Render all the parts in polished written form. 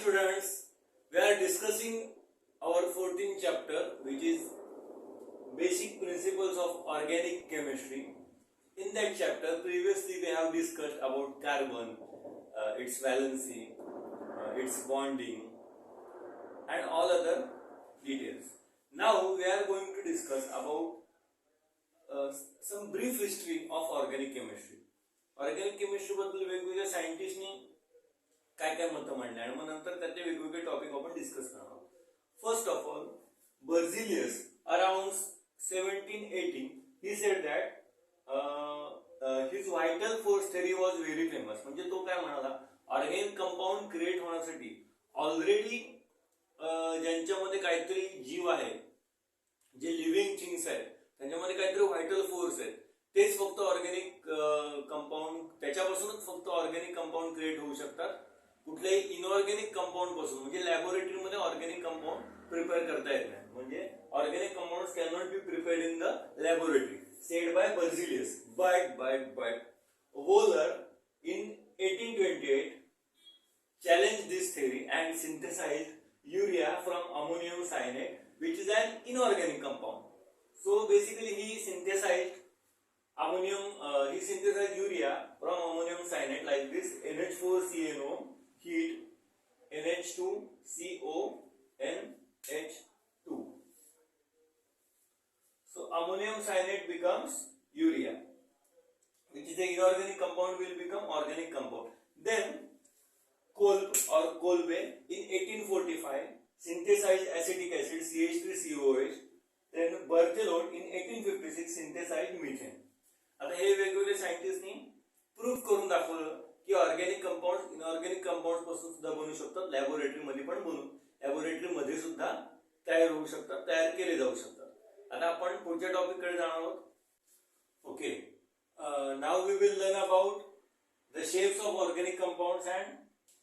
students, we are discussing our 14th chapter, which is Basic Principles of Organic Chemistry. In that chapter, previously we have discussed about carbon, its valency, its bonding, and all other details. Now we are going to discuss about some brief history of organic chemistry. Organic chemistry बद्दल वेगवेगळ्या सायंटिस्टनी काय काय मतं मांडली आणि मग नंतर त्याचे वेगवेगळे टॉपिक आपण डिस्कस करणार आहोत. First of all, Berzelius around 1780 he said that his vital force theory was very famous. म्हणजे तो काय म्हणाला, ऑर्गॅनिक कंपाऊंड क्रिएट होण्यासाठी ऑलरेडी ज्यांच्यामध्ये काहीतरी जीव आहे, जे लिव्हिंग थिंग्स आहेत, त्यांच्यामध्ये काहीतरी व्हायटल फोर्स आहे, तेच फक्त ऑर्गॅनिक कंपाऊंड, त्याच्यापासूनच फक्त ऑर्गॅनिक कंपाऊंड क्रिएट होऊ शकतात. कुठल्याही इनऑर्गॅनिक कंपाऊंड पासून, म्हणजे लॅबोरेटरीमध्ये ऑर्गॅनिक कंपाऊंड प्रिपेअर करता येत नाही. म्हणजे organic compounds can not be prepared in the laboratory, said by Berzelius. But Wohler in 1828 challenged this theory and synthesized urea from ammonium cyanide, which is an inorganic compound. So basically he synthesized urea from ammonium cyanide like this: NH4CNO, heat, NH2CONH2. So ammonium cyanide becomes urea, which is the inorganic compound will become organic compound. Then Kolbe in 1845 synthesized acetic acid CH3COH. Then Berthelot in 1856 synthesized methane. आता हे वेगवेगळे सायंटिस्टनी prove करून दाखवलं की organic compound inorganic compound पासून सुद्धा बनू शकतात, लॅबोरेटरी मध्ये पण लॅबोरेटरी मध्ये सुद्धा तयार होऊ शकतात, तयार केले जाऊ शकतात. आता आपण पुढच्या टॉपिक कडे जाणार आहोत. Okay, now we will learn about the shapes of organic compounds and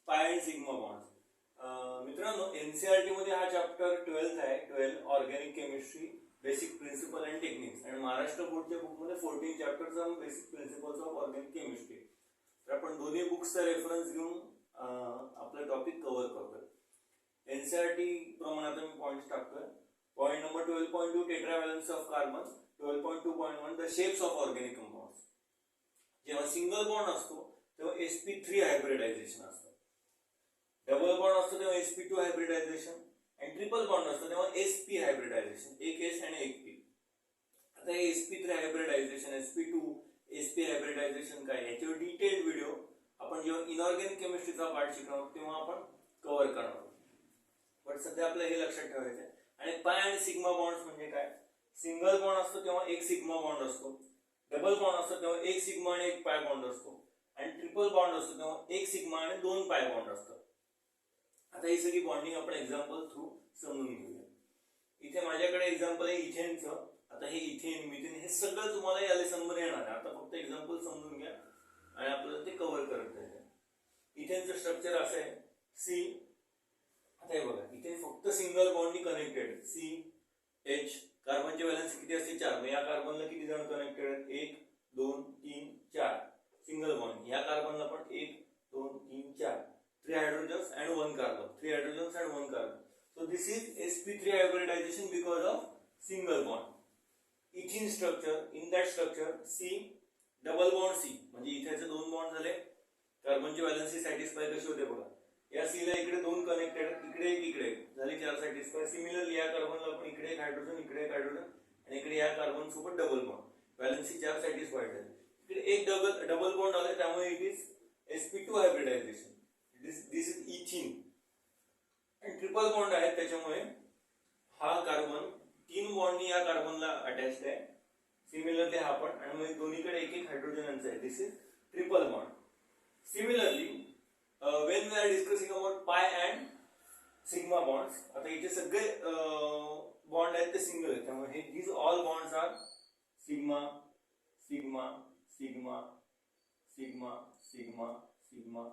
pi and sigma bonds. मित्रांनो, एनसीईआरटी मध्ये हा चॅप्टर 12 आहे, 12 organic chemistry basic principle and techniques, आणि महाराष्ट्र बोर्डच्या बुक मध्ये 14 chapters of basic principles of organic chemistry. तर आपण दोन्ही बुक्सचा रेफरन्स घेऊन आपला टॉपिक कव्हर करतोय. एनसीईआरटी प्रमाणे आता मी पॉइंट्स टाकतोय. Point number 12.2 tetravalency of carbon, 12.2.1 the shapes of organic compounds. जेव्हा सिंगल बॉन्ड असतो तेव्हा sp3 हायब्रिडायझेशन असतं, डबल बॉन्ड असतो तेव्हा sp2 हायब्रिडायझेशन, आणि ट्रिपल बॉन्ड असतो तेव्हा sp हायब्रिडायझेशन, एक s आणि एक p. आता हे sp3 hybridisation, sp2 sp hybridisation काय, याच्यावर डिटेल्ड व्हिडिओ आपण जेव्हा इनऑर्गॅनिक केमिस्ट्रीचा पार्ट शिकणार आहोत तेव्हा आपण कव्हर करणार आहोत. पण सध्या आपल्याला हे लक्षात ठेवायचं आहे. आणि पाय आणि सिग्मा बॉन्ड्स म्हणजे काय, सिंगल बॉन्ड असतो तेव्हा एक सिग्मा बॉन्ड असतो, डबल बॉन्ड असतो तेव्हा एक सिग्मा आणि एक पाय बॉन्ड असतो, आणि ट्रिपल बॉन्ड असतो तेव्हा एक सिग्मा आणि दोन पाय बॉन्ड असतात. आता ही सगळी बॉन्डिंग आपण एक्झाम्पल थ्रू समजून घेऊया. इथे माझ्याकडे एक्झाम्पल आहे इथेनचं. आता हे इथेन, मिथेन हे सगळं तुम्हाला या लेसन मध्ये येणार आहे. आता फक्त एक्झाम्पल समजून घ्या आणि आपल्याला ते कव्हर करता येते. इथेनचं स्ट्रक्चर असं आहे, सी. आता हे बघा, इथे फक्त सिंगल बॉन्डनी कनेक्टेड, सी एच. कार्बनची व्हॅलन्सी किती असते, 4. मग या कार्बनला किती जण कनेक्टेड आहेत, 1 2 3 4 सिंगल बॉन्ड. या कार्बनला पण 1 2 3 4, 3 hydrogens and 1 carbon, 3 hydrogens and 1 carbon. So this is sp3 hybridization because of single bond. Ethene structure, in that structure C double bond C, म्हणजे इथेचे दोन बॉन्ड झाले, कार्बनची व्हॅलन्सी सॅटिस्फाय कशी होते बघा. या सी ला इकडे दोन कनेक्टेड, इकडे एक, इकडे झाले 4 सॅटिस्फाय. सिमिलरली या कार्बनला पण इकडे एक हायड्रोजन, इकडे एक हायड्रोजन, आणि इकडे या कार्बन सोबत डबल बॉन्ड, व्हॅलन्सी 4 सॅटिस्फाईड झाले. इकडे एक डबल बॉन्ड आले, त्यामुळे it is sp2 hybridisation. This is इथिन. आणि ट्रिपल बॉन्ड आहे, त्याच्यामुळे हा कार्बन 3 बॉन्डनी या कार्बनला अटॅच्ड आहे, सिमिलरली हा पण, आणि मग दोन्हीकडे एक एक हायड्रोजनचा आहे. This is triple bond. Similarly when we are discussing about pi and sigma bonds, आता इथे सगळे बॉन्ड आहेत ते सिंगल आहेत, त्यामुळे these all bonds are sigma sigma sigma sigma sigma sigma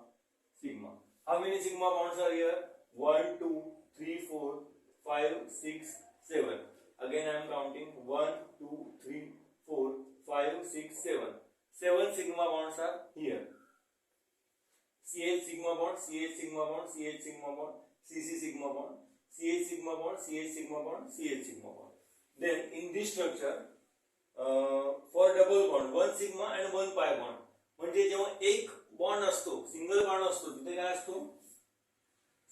sigma. How many sigma bonds are here? 1 2 3 4 5 6 7. Again I am counting 1 2 3 4 5 6 7. 7 sigma bonds are here. CH sigma bond, CH sigma bond, CH sigma bond, CC sigma bond, CH sigma bond, CH sigma bond, CH sigma bond. Then in this structure for double bond, one sigma and one pi bond. म्हणजे जेव्हा एक bond असतो, single bond असतो, तिथे काय असतो?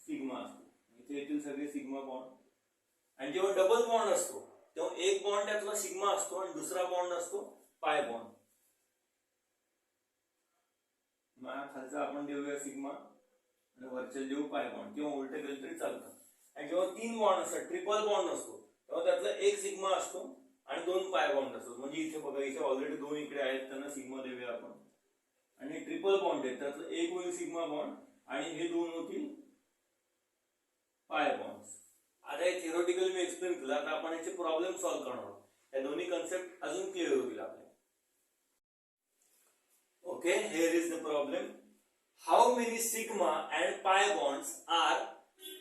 Sigma असतो. इथे येतील सगळे सिग्मा बॉन्ड. आणि जेव्हा डबल बॉन्ड असतो तेव्हा एक बॉन्ड त्यातला सिग्मा असतो आणि दुसरा बॉन्ड असतो पाय बॉन्ड. खालचा आपण देऊया सिग्मा आणि वरच्या देऊ पाय बॉन्ड किंवा उलटे केलं तरी चालतं. आणि जेव्हा तीन बॉन्ड असतात, ट्रिपल बॉन्ड असतो, तेव्हा त्यातला एक सिग्मा असतो आणि दोन पाय बॉन्ड असतात. म्हणजे इथे बघा, इथे ऑलरेडी दोन इकडे आहेत, त्यांना सिग्मा देऊया आपण. आणि ट्रिपल बॉन्ड आहे, त्यातलं एक होईल सिग्मा बॉन्ड आणि हे दोन होतील पाय बॉन्ड. आता हे थिओरिटिकल मी एक्सप्लेन केलं. आता आपण याचे प्रॉब्लेम सॉल्व्ह करणार आहोत. या दोन्ही कन्सेप्ट अजून क्लिअर होतील आपल्याला. Okay, here is the problem. How many sigma and pi bonds are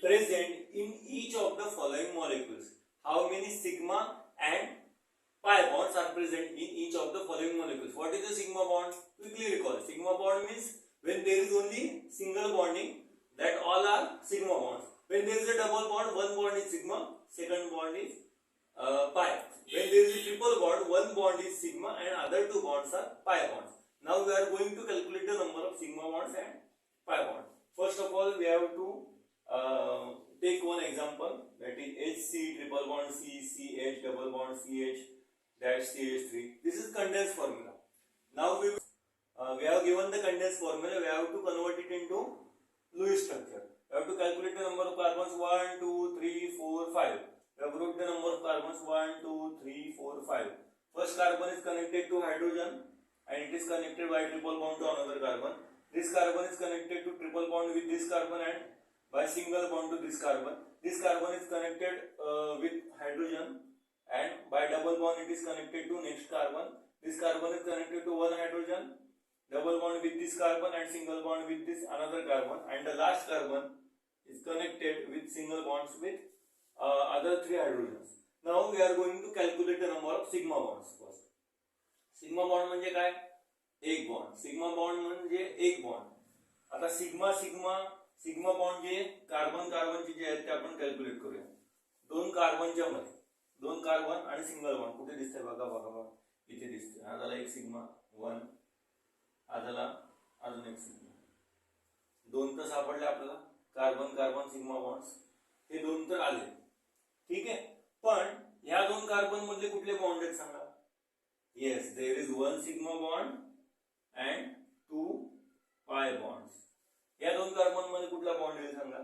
present in each of the following molecules? How many sigma and pi bonds are present in each of the following molecules? What is a sigma bond? Quickly recall. Sigma bond means when there is only single bonding, that all are sigma bonds. When there is a double bond, one bond is sigma, second bond is pi. When there is a triple bond, one bond is sigma and other two bonds are pi bonds. Now we are going to calculate the number of sigma bonds and pi bonds. First of all, we have to take one example, that is HC triple bond C, CH double bond CH dash CH3. This is condensed formula. Now we have given the condensed formula. We have to convert it into Lewis structure. We have to calculate the number of carbons 1, 2, 3, 4, 5. We have wrote the number of carbons 1, 2, 3, 4, 5. First carbon is connected to hydrogen and it is connected by triple bond to another carbon. This carbon is connected to triple bond with this carbon and by single bond to this carbon. This carbon is connected with hydrogen and by double bond it is connected to next carbon. This carbon is connected to one hydrogen, double bond with this carbon and single bond with this another carbon, and the last carbon is connected with single bonds with other three hydrogens. Now we are going to calculate the number of sigma bonds first. Sigma bond म्हणजे काय? एक bond. Sigma bond म्हणजे एक bond. आता sigma sigma sigma bond जे carbon कार्बनचे जे आहेत ते आपण कॅल्क्युलेट करूया. दोन कार्बनच्या मध्ये दोन कार्बन आणि सिंगल बॉन्ड कुठे दिसतंय? बघा बघा बघा, इथे दिसतंय. हा झाला एक सिग्मा 1, हा झाला अजून एक सिग्मा. दोन तर सापडले आपल्याला, कार्बन कार्बन सिग्मा बॉन्ड्स, हे दोन तर आले. ठीक आहे, पण ह्या दोन कार्बन मधले कुठले बॉन्ड आहेत सांगा? Yes, there is one sigma bond and two pi bonds. या दोन कार्बन मध्ये कुठला बॉन्ड आहे सांगा?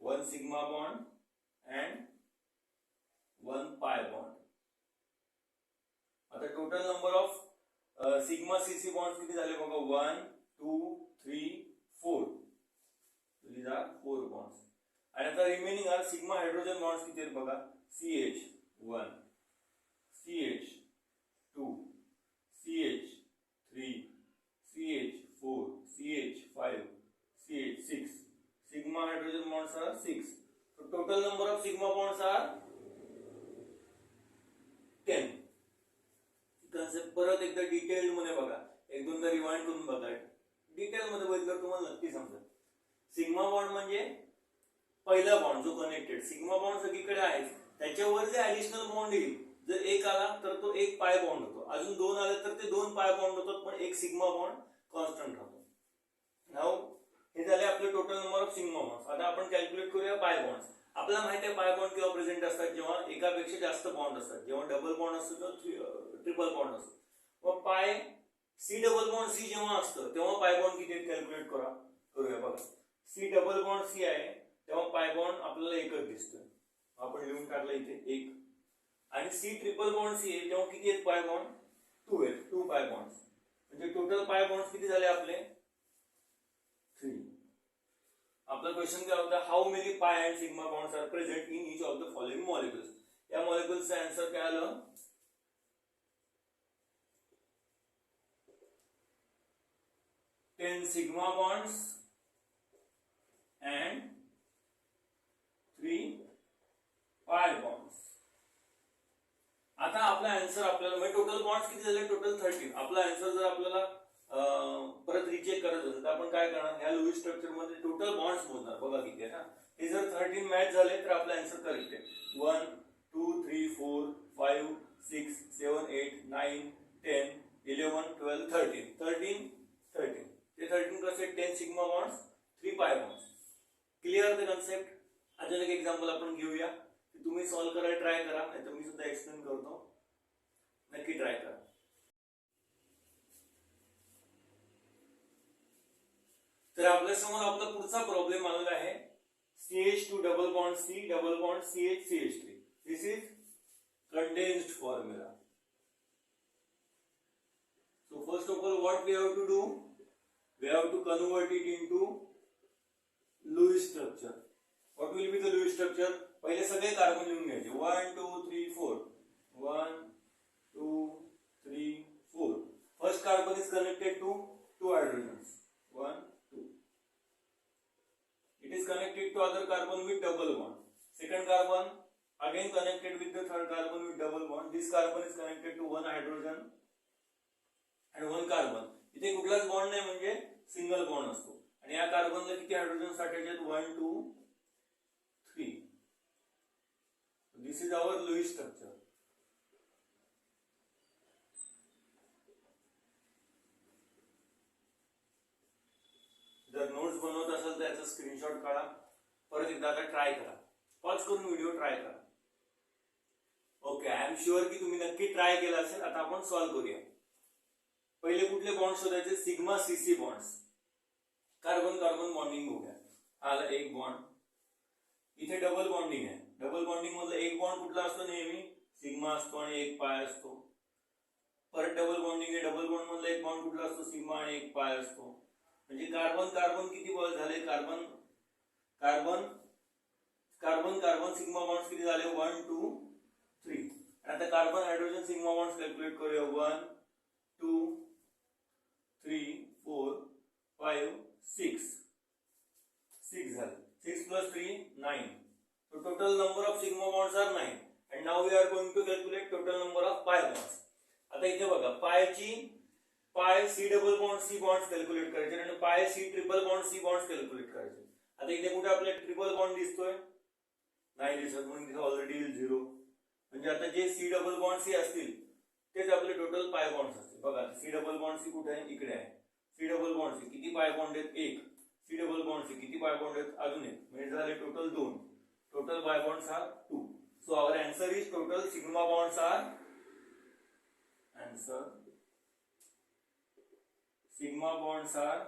One sigma bond and one pi bond. आता total number of sigma CC bonds किती झाले बघा? 1, 2, 3, 4. These are 4 bonds. आणि आता remaining are sigma hydrogen bonds किती आहेत बघा? CH1, CH2, CH3, CH4, CH5, CH6. Sigma hydrogen bonds are 6. So total number of sigma bonds are 10. Concept परत एकदा डिटेल मध्ये बघा, एक दोनदा रिवाइंड करून बघा. डिटेल मध्ये बघितलं तुम्हाला नक्की समजेल. सिग्मा बॉन्ड म्हणजे पहिला बॉन्ड जो कनेक्टेड. सिग्मा बॉन्ड सगळीकडे आहे, त्याच्यावर जे ऍडिशनल बॉन्ड येईल, जर एक आला तर तो एक पाय बॉन्ड होतो, अजून दोन आले तर ते दोन पाय बॉन्ड होतात, पण एक सिग्मा बॉन्ड कॉन्स्टंट राहतो. नाउ हे झाले आपले total number of sigma bonds. आता आपण कॅल्क्युलेट करूया पाय बॉन्ड्स. आपल्याला माहिती आहे पाय बॉन्ड केव्हा प्रेझेंट असतात? जेव्हा एकापेक्षा जास्त बॉन्ड असतात. जेव्हा डबल बॉन्ड असतो किंवा ट्रिपल बॉन्ड असतो. मग पाय सी डबल बॉन्ड सी जेव्हा असतं तेव्हा पाय बॉन्ड किती आहेत कॅल्क्युलेट करूया. बघा, सी डबल बॉन्ड सी आहे तेव्हा पाय बॉन्ड आपल्याला एकच दिसतोय. आपण लिहून टाकलं इथे एक. आणि सी ट्रिपल बॉन्ड सी आहे तेव्हा किती आहेत पाय बॉन्ड? 2 आहेत. 2 पाय बॉन्ड्स. म्हणजे टोटल पाय बॉन्ड्स किती झाले आपले? 3. आपला क्वेश्चन काय होता? How many pi and sigma bonds are present in each of the following molecules. या मॉलिक्युल्सचा आन्सर काय आलं? 10 sigma bonds and 3 pi bonds. आता आपला आन्सर आपल्याला म्हणजे टोटल बॉन्ड्स किती झाले? टोटल 13. आपला आन्सर जर आपल्याला परत रिचेक करत असेल तर आपण काय करणार, ह्या लुईस स्ट्रक्चर मध्ये टोटल बॉन्ड्स मोजणार, बघा किती आहे ना. हे जर 13 मॅच झाले तर आपला आन्सर करेक्ट आहे. 1 2 3 4 5 6 7 8 9 10 11 12 13 13 13 ते 13 कसे 10 सिग्मा बॉन्ड्स 3 पाय बॉन्ड्स. Clear the concept. अजून एक एक्झाम्पल आपण घेऊया, तुम्ही सॉल्व्ह करायला ट्राय करा, नाहीतर मी सुद्धा एक्सप्लेन करतो, नक्की ट्राय करा. तर आपल्या समोर आपला पुढचा प्रॉब्लेम आलेला आहे, CH2 double bond C double bond CH CH3. This is condensed formula. So first of all, what we have to do? We have to convert it into Lewis structure. What will be the Lewis structure? पहिले सगळे carbon लिहून घ्यायचे. 1 2 3 4 1 2 3 4. First carbon is connected to two hydrogens. 1 2. It is connected to other carbon with double bond. Second carbon again connected with the third carbon with double bond. This carbon is connected to one hydrogen and one carbon. इथे कुठलाच bond नाही म्हणजे single bond असतो. आणि या कार्बनला किती hydrogen साठायचे आहेत? 1 2 3. This is our Lewis structure. जर नोट्स बनवत असेल तर याचा स्क्रीनशॉट काढा, परत एकदा आता ट्राय करा, पॉज करून व्हिडिओ ट्राय करा. ओके, आय एम शुअर की तुम्ही नक्की ट्राय केला असेल. आता आपण सॉल्व्ह करूया. पहिले कुठले बॉन्ड शोधायचे? Sigma CC bonds. Carbon carbon bonding हो गया, आला एक बॉन्ड. इथे डबल बॉन्डिंग आहे. डबल बॉन्डिंग मधला एक बॉन्ड कुठला असतो? नेहमी सिग्मा असतो आणि एक पाय असतो. परत डबल बॉन्डिंग आहे, डबल बॉन्ड मधला एक बॉन्ड कुठला असतो? सिग्मा आणि एक पाय असतो. म्हणजे कार्बन कार्बन किती बॉन्ड झाले? Carbon carbon carbon carbon sigma bonds किती झाले? 1 2 3. आता carbon hydrogen sigma bonds calculate करूया. 1 2 3 4 5 6. 6 झाले. 6 plus 3 9. So total number of sigma bonds are 9. And now we are going to calculate total number of pi bonds. आता इथे बघा, पायची पाय C double bond C bonds calculate करायचे आणि पाय C triple bond C bonds calculate करायचे. आता इथे कुठे आपल्याला ट्रिपल बॉन्ड दिसतोय? नाही दिसत, म्हणून तिथे ऑलरेडी 0. म्हणजे आता जे C डबल बॉन्ड C असतील तेच आपले टोटल पाय बॉन्ड्स असतील. बघा, C डबल बॉन्ड C कुठे आहे? इकडे आहे. C डबल बॉन्ड C किती पाय बॉन्ड आहेत? 1. C डबल बॉन्ड C किती पाय बॉन्ड आहेत? अजून एक. म्हणजे झाले टोटल 2. टोटल पाय bonds R 2. So our answer is total sigma bonds are answer sigma bonds are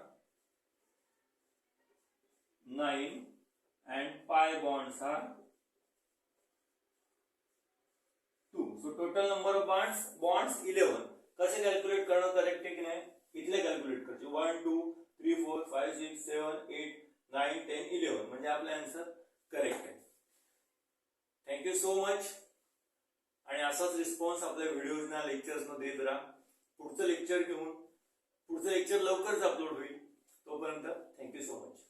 9 and pi bonds are 2. So total number of bonds 11. कसे calculate करणं correct आहे की नाही? इथले कॅल्क्युलेट करायचे. 1 2 3 4 5 6 7 8 9 10 11 म्हणजे आपला आन्सर करेक्ट आहे. Thank you so much. आणि असाच रिस्पॉन्स आपल्या व्हिडिओजना लेक्चर्सना देत राहा. पुढचं लेक्चर लवकरच अपलोड होईल. तोपर्यंत थँक्यू सो मच.